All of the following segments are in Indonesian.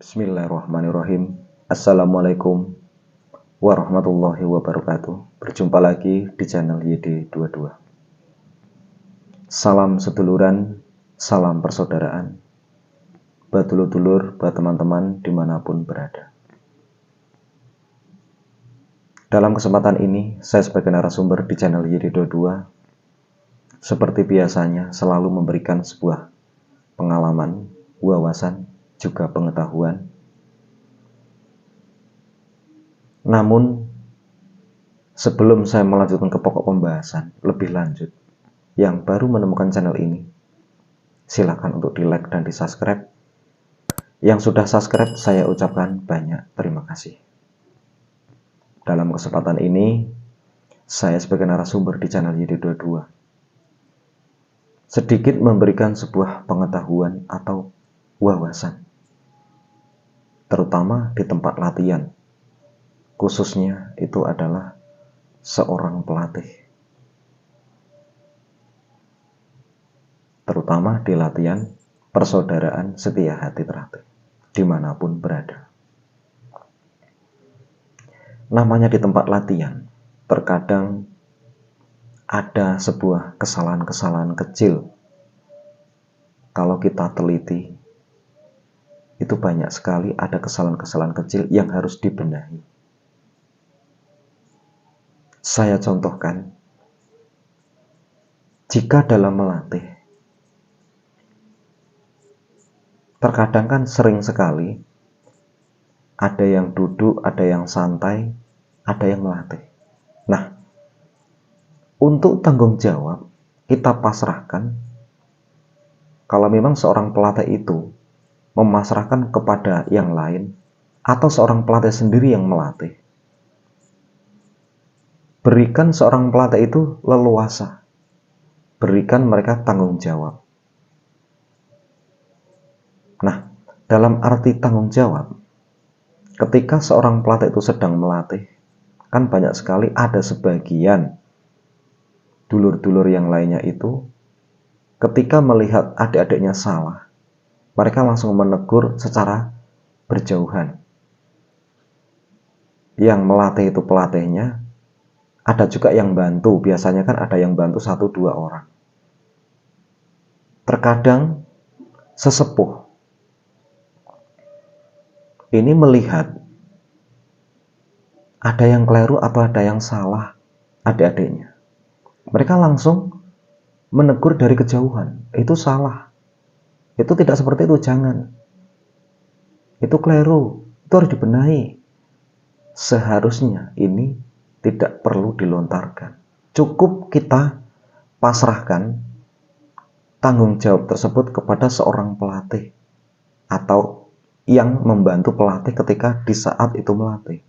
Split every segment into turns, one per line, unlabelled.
Bismillahirrahmanirrahim. Assalamualaikum warahmatullahi wabarakatuh. Berjumpa lagi di channel YD22. Salam seduluran, salam persaudaraan, buat dulur-dulur, buat teman-teman dimanapun berada. Dalam kesempatan ini, saya sebagai narasumber di channel YD22 seperti biasanya selalu memberikan sebuah pengalaman, wawasan, juga pengetahuan. Namun, sebelum saya melanjutkan ke pokok pembahasan lebih lanjut, yang baru menemukan channel ini, silakan untuk di like dan di subscribe. Yang sudah subscribe, saya ucapkan banyak terima kasih. Dalam kesempatan ini, saya sebagai narasumber di channel YD22 sedikit memberikan sebuah pengetahuan atau wawasan, terutama di tempat latihan. Khususnya itu adalah seorang pelatih, terutama di latihan persaudaraan setia hati terlatih dimanapun berada. Namanya di tempat latihan, terkadang ada sebuah kesalahan-kesalahan kecil. Kalau kita teliti, itu banyak sekali ada kesalahan-kesalahan kecil yang harus dibenahi. Saya contohkan, jika dalam melatih, terkadang kan sering sekali ada yang duduk, ada yang santai, ada yang melatih. Nah, untuk tanggung jawab kita pasrahkan. Kalau memang seorang pelatih itu memasrahkan kepada yang lain, atau seorang pelatih sendiri yang melatih, berikan seorang pelatih itu leluasa, berikan mereka tanggung jawab. Nah, dalam arti tanggung jawab, ketika seorang pelatih itu sedang melatih, kan banyak sekali ada sebagian dulur-dulur yang lainnya itu ketika melihat adik-adiknya salah, mereka langsung menegur secara berjauhan. Yang melatih itu pelatihnya, ada juga yang bantu, biasanya kan ada yang bantu 1-2 orang. Terkadang sesepuh ini melihat ada yang keliru atau ada yang salah adik-adiknya, mereka langsung menegur dari kejauhan. Itu salah, itu tidak seperti itu, jangan, itu keliru, itu harus dibenahi. Seharusnya ini tidak perlu dilontarkan, cukup kita pasrahkan tanggung jawab tersebut kepada seorang pelatih atau yang membantu pelatih ketika di saat itu melatih.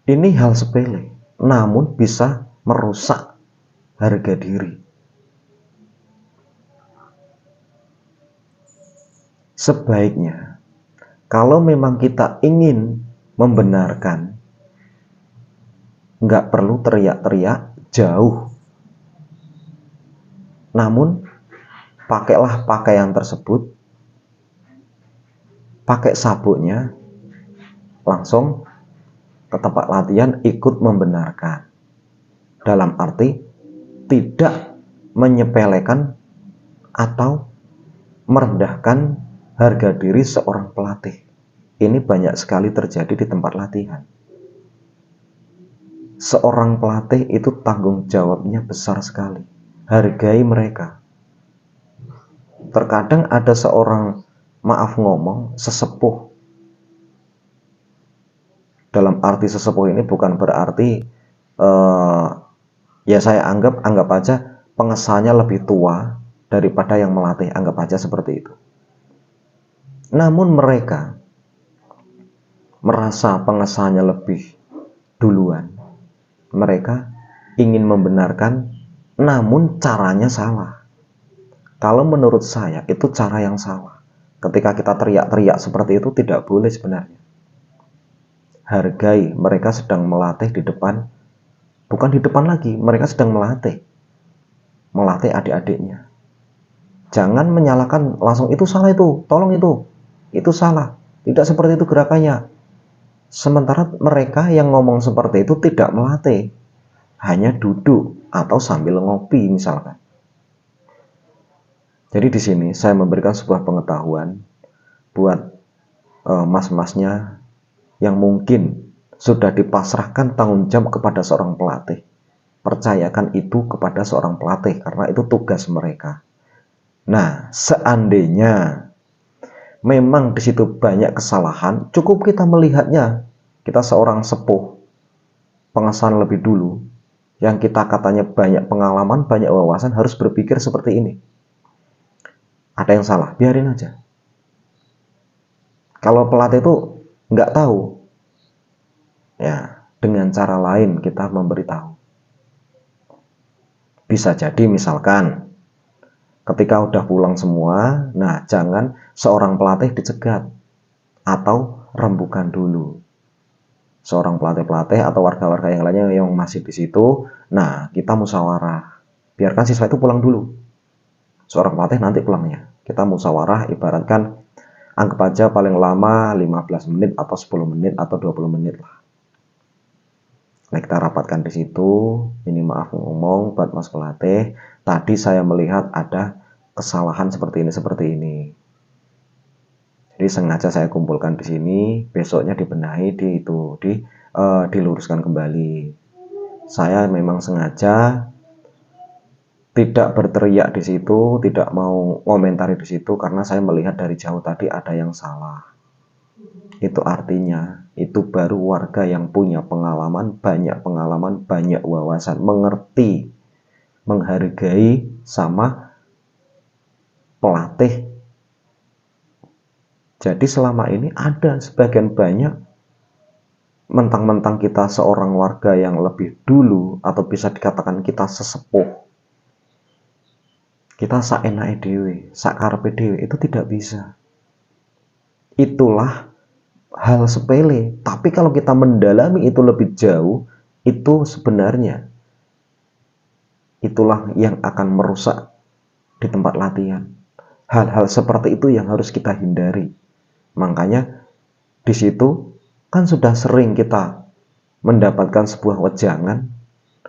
Ini hal sepele, namun bisa merusak harga diri. Sebaiknya, kalau memang kita ingin membenarkan, nggak perlu teriak-teriak jauh. Namun, pakailah pakaian tersebut, pakai sabuknya, langsung ke tempat latihan ikut membenarkan. Dalam arti, tidak menyepelekan atau merendahkan harga diri seorang pelatih. Ini banyak sekali terjadi di tempat latihan. Seorang pelatih itu tanggung jawabnya besar sekali. Hargai mereka. Terkadang ada seorang, maaf ngomong, sesepuh. Dalam arti sesepuh ini bukan berarti ya saya anggap aja pengesalnya lebih tua daripada yang melatih, anggap aja seperti itu. Namun mereka merasa pengesalnya lebih duluan. Mereka ingin membenarkan, namun caranya salah. Kalau menurut saya itu cara yang salah. Ketika kita teriak-teriak seperti itu tidak boleh sebenarnya. Hargai mereka sedang melatih di depan, bukan di depan lagi, mereka sedang melatih adik-adiknya. Jangan menyalahkan langsung, itu salah, itu tolong itu. itu salah. Tidak seperti itu gerakannya. Sementara mereka yang ngomong seperti itu tidak melatih, hanya duduk atau sambil ngopi misalkan. Jadi di sini saya memberikan sebuah pengetahuan buat mas-masnya yang mungkin sudah dipasrahkan tanggung jawab kepada seorang pelatih. Percayakan itu kepada seorang pelatih karena itu tugas mereka. Nah, seandainya memang di situ banyak kesalahan, cukup kita melihatnya. Kita seorang sepuh, pengesahan lebih dulu, yang kita katanya banyak pengalaman, banyak wawasan, harus berpikir seperti ini. Ada yang salah, biarin aja. Kalau pelatih itu nggak tahu, ya dengan cara lain kita memberitahu. Bisa jadi misalkan ketika udah pulang semua, nah jangan seorang pelatih dicegat atau rembukan dulu. Seorang pelatih-pelatih atau warga-warga yang lainnya yang masih di situ, nah kita musyawarah. Biarkan siswa itu pulang dulu. Seorang pelatih nanti pulangnya. Kita musyawarah, ibaratkan anggap aja paling lama 15 menit atau 10 menit atau 20 menit lah. Nah, kita rapatkan di situ. Ini maaf ngomong buat Mas pelatih, tadi saya melihat ada kesalahan seperti ini. Jadi sengaja saya kumpulkan di sini, besoknya dibenahi, diluruskan kembali. Saya memang sengaja tidak berteriak di situ, tidak mau komentari di situ karena saya melihat dari jauh tadi ada yang salah. Itu artinya itu baru warga yang punya pengalaman, banyak wawasan, mengerti, menghargai sama pelatih. Jadi selama ini ada sebagian banyak mentang-mentang kita seorang warga yang lebih dulu atau bisa dikatakan kita sesepuh, kita saenake dhewe, sakarepe dhewe, itu tidak bisa. Itulah hal sepele, tapi kalau kita mendalami itu lebih jauh, itu sebenarnya itulah yang akan merusak di tempat latihan. Hal-hal seperti itu yang harus kita hindari. Makanya di situ kan sudah sering kita mendapatkan sebuah wejangan,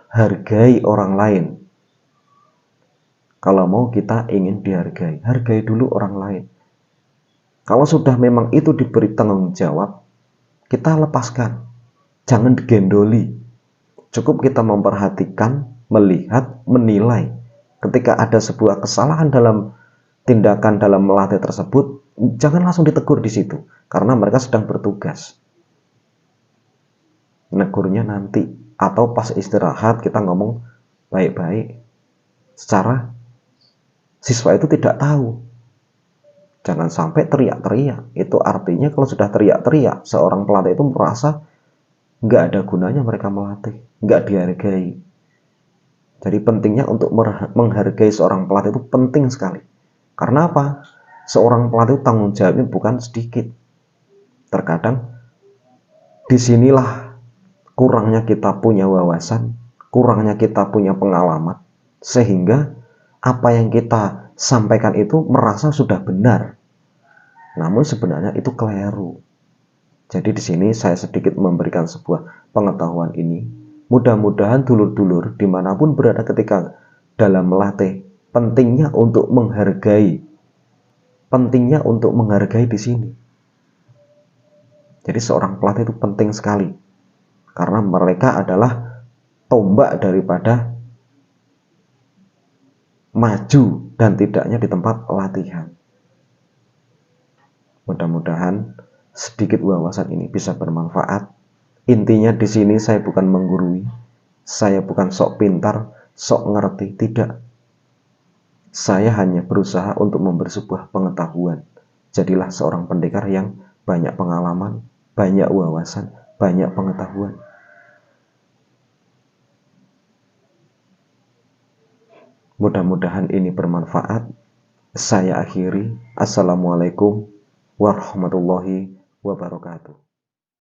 hargai orang lain. Kalau mau kita ingin dihargai, hargai dulu orang lain. Kalau sudah memang itu diberi tanggung jawab, kita lepaskan. Jangan digendoli. Cukup kita memperhatikan, melihat, menilai. Ketika ada sebuah kesalahan dalam tindakan dalam melatih tersebut, jangan langsung ditegur di situ, karena mereka sedang bertugas. Negurnya nanti, atau pas istirahat kita ngomong baik-baik, secara siswa itu tidak tahu. Jangan sampai teriak-teriak. Itu artinya kalau sudah teriak-teriak, seorang pelatih itu merasa nggak ada gunanya mereka melatih, nggak dihargai. Jadi pentingnya untuk menghargai seorang pelatih itu penting sekali. Karena apa? Seorang pelatih tanggung jawabnya bukan sedikit. Terkadang disinilah kurangnya kita punya wawasan, kurangnya kita punya pengalaman, sehingga apa yang kita sampaikan itu merasa sudah benar. Namun sebenarnya itu keliru. Jadi di sini saya sedikit memberikan sebuah pengetahuan ini. Mudah-mudahan dulur-dulur dimanapun berada ketika dalam melatih, pentingnya untuk menghargai. Pentingnya untuk menghargai di sini. Jadi seorang pelatih itu penting sekali. Karena mereka adalah tombak daripada maju dan tidaknya di tempat latihan. Mudah-mudahan sedikit wawasan ini bisa bermanfaat. Intinya di sini saya bukan menggurui, saya bukan sok pintar, sok ngerti, tidak. Saya hanya berusaha untuk memberi sebuah pengetahuan. Jadilah seorang pendekar yang banyak pengalaman, banyak wawasan, banyak pengetahuan. Mudah-mudahan ini bermanfaat. Saya akhiri. Assalamualaikum warahmatullahi wabarakatuh.